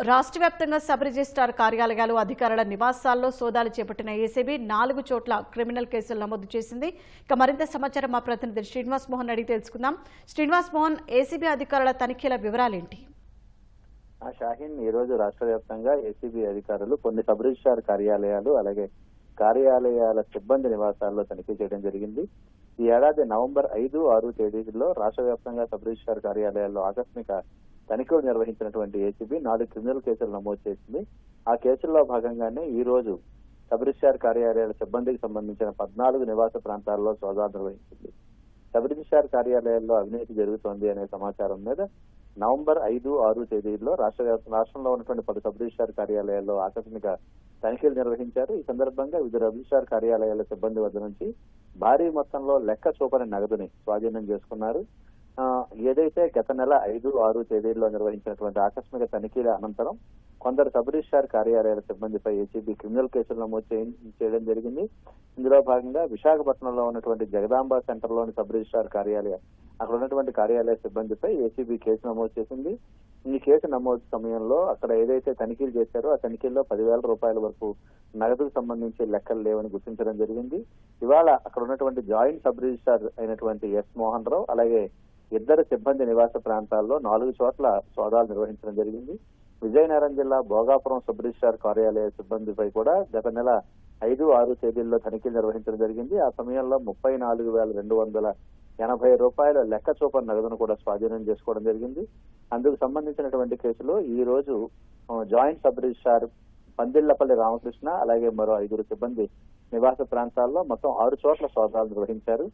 రాష్ట్ర వ్యాప్తంగా sub registrar కార్యాలయాలు అధికారుల నివాసాల్లో సోదాలు చేపట్టిన ఏసీబీ 4 చోట్ల క్రిమినల్ కేసులు నమోదు చేసింది. ఇక మరింత సమాచారం మా ప్రతినిధి శ్రీనివాస్ మోహన్ అడిగి తెలుసుకుందాం. శ్రీనివాస్ మోహన్, ఏసీబీ అధికారుల తనిఖీల వివరాలేంటి? షాహీన్, ఈ రోజు రాష్ట్ర వ్యాప్తంగా ఏసీబీ అధికారులు కొన్ని సబ్ రిజిస్ట్రార్ కార్యాలయాలు అలాగే కార్యాలయాల సిబ్బంది నివాసాల్లో తనిఖీ చేయడం జరిగింది. ఈ ఏడాది నవంబర్ 5, 6 తేదీల్లో రాష్ట్ర వ్యాప్తంగా సబ్ రిజిస్ట్రార్ కార్యాలయాల్లో ఆకస్మిక తనిఖీలు నిర్వహించినటువంటి ఏసీబీ 4 క్రిమినల్ కేసులు నమోదు చేసింది. ఆ కేసుల్లో భాగంగానే ఈ రోజు సబ్ రిజిస్ట్రార్ కార్యాలయాల సిబ్బందికి సంబంధించిన 14 నివాస ప్రాంతాల్లో సోదాలు నిర్వహించింది. సబ్ రిజిస్ట్రార్ కార్యాలయాల్లో అవినీతి జరుగుతోంది అనే సమాచారం మీద నవంబర్ 5, 6 తేదీల్లో రాష్ట్రంలో ఉన్నటువంటి 10 సబ్ రిజిస్ట్రార్ కార్యాలయాల్లో ఆకస్మిక తనిఖీలు నిర్వహించారు. ఈ సందర్భంగా వివిధ రిజిస్ట్రార్ కార్యాలయాల సిబ్బంది వద్ద నుంచి భారీ మొత్తంలో లెక్క చూపని నగదుని స్వాధీనం చేసుకున్నారు. ఏదైతే గత నెల 5, 6 తేదీల్లో నిర్వహించినటువంటి ఆకస్మిక తనిఖీల అనంతరం కొందరు సబ్ రిజిస్ట్రార్ కార్యాలయాల సిబ్బందిపై ఏసీబీ క్రిమినల్ కేసులు నమోదు చేయడం జరిగింది. ఇందులో భాగంగా విశాఖపట్నంలో ఉన్నటువంటి జగదాంబ సెంటర్లోని సబ్ రిజిస్ట్రార్ కార్యాలయం, అక్కడ ఉన్నటువంటి కార్యాలయ సిబ్బందిపై ఏసీబీ కేసు నమోదు చేసింది. ఈ కేసు నమోదు సమయంలో అక్కడ ఏదైతే తనిఖీలు చేశారో ఆ తనిఖీల్లో 10,000 రూపాయల వరకు నగదుకు సంబంధించి లెక్కలు లేవని గుర్తించడం జరిగింది. ఇవాళ అక్కడ ఉన్నటువంటి జాయింట్ సబ్ రిజిస్ట్రార్ అయినటువంటి ఎస్ మోహన్ రావు అలాగే ఇద్దరు సిబ్బంది నివాస ప్రాంతాల్లో 4 చోట్ల సోదాలు నిర్వహించడం జరిగింది. విజయనగరం జిల్లా భోగాపురం సబ్ రిజిస్ట్రార్ కార్యాలయ సిబ్బందిపై కూడా గత నెల 5, 6 తేదీల్లో తనిఖీలు నిర్వహించడం జరిగింది. ఆ సమయంలో 34,280 రూపాయల లెక్క చూపని నగదును కూడా స్వాధీనం చేసుకోవడం జరిగింది. అందుకు సంబంధించినటువంటి కేసులో ఈ రోజు joint sub registrar Pandillapalli Ramakrishna అలాగే మరో 5 సిబ్బంది నివాస ప్రాంతాల్లో మొత్తం 6 చోట్ల సోదాలు నిర్వహించారు.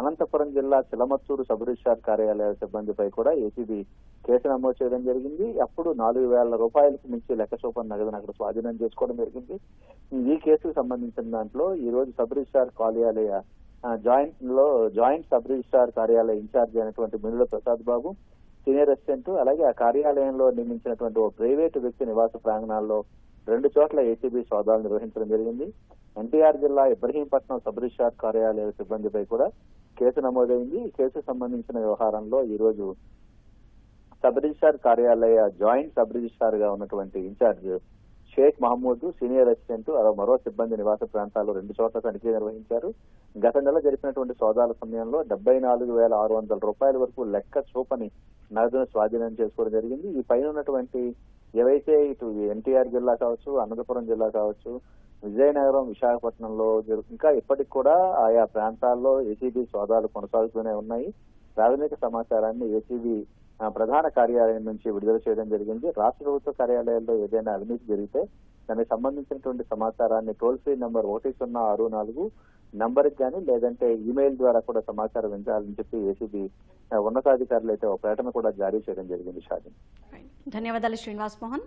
అనంతపురం జిల్లా చిలమత్తూరు సబ్ రిజిస్ట్రార్ కార్యాలయ సిబ్బందిపై కూడా ఏసీబీ కేసు నమోదు చేయడం జరిగింది. అప్పుడు 4,000 రూపాయలకు మించి లెక్క చూపని నగదును అక్కడ స్వాధీనం చేసుకోవడం జరిగింది. ఈ కేసుకు సంబంధించిన దాంట్లో ఈ రోజు సబ్ రిజిస్ట్రార్ కార్యాలయ జాయింట్ సబ్ రిజిస్ట్రార్ కార్యాలయ ఇన్ఛార్జి అయినటువంటి మినుల ప్రసాద్ బాబు, సీనియర్ అసిస్టెంట్ అలాగే ఆ కార్యాలయంలో నియమించినటువంటి ఓ ప్రైవేటు వ్యక్తి నివాస ప్రాంగణాల్లో 2 చోట్ల ఏసీబీ సోదాలు నిర్వహించడం జరిగింది. ఎన్టీఆర్ జిల్లా ఇబ్రహీంపట్నం సబ్ రిజిస్ట్రార్ కార్యాలయ సిబ్బందిపై కూడా కేసు నమోదైంది. ఈ కేసుకు సంబంధించిన వ్యవహారంలో ఈ రోజు సబ్ రిజిస్ట్రార్ కార్యాలయ జాయింట్ సబ్ రిజిస్ట్రార్ గా ఉన్నటువంటి incharge Shaik Mahmood, senior assistant మరో సిబ్బంది నివాస ప్రాంతాల్లో 2 చోట్ల తనిఖీ నిర్వహించారు. గత నెల జరిపినటువంటి సోదాల సమయంలో 74,600 రూపాయల వరకు లెక్క చూపని నగదును స్వాధీనం చేసుకోవడం జరిగింది. ఈ పైన ఉన్నటువంటి ఏవైతే ఇటు ఎన్టీఆర్ జిల్లా కావచ్చు, అనంతపురం జిల్లా కావచ్చు, విజయనగరం, విశాఖపట్నంలో ఇంకా ఇప్పటికి కూడా ఆయా ప్రాంతాల్లో ఏసీబీ సోదాలు కొనసాగుతూనే ఉన్నాయి. ప్రాథమిక సమాచారాన్ని ఏసీబీ ప్రధాన కార్యాలయం నుంచి విడుదల చేయడం జరిగింది. రాష్ట్ర ప్రభుత్వ కార్యాలయాల్లో ఏదైనా అవినీతి జరిగితే దానికి సంబంధించినటువంటి సమాచారాన్ని టోల్ ఫ్రీ నంబర్ 1064 నంబర్కి కానీ లేదంటే ఈమెయిల్ ద్వారా కూడా సమాచారం ఇవ్వాలని చెప్పి ఏసీబీ ఉన్నతాధికారులు అయితే ఒక ప్రకటన కూడా జారీ చేయడం జరిగింది. షాజీ, ధన్యవాదాలు శ్రీనివాస్ మోహన్.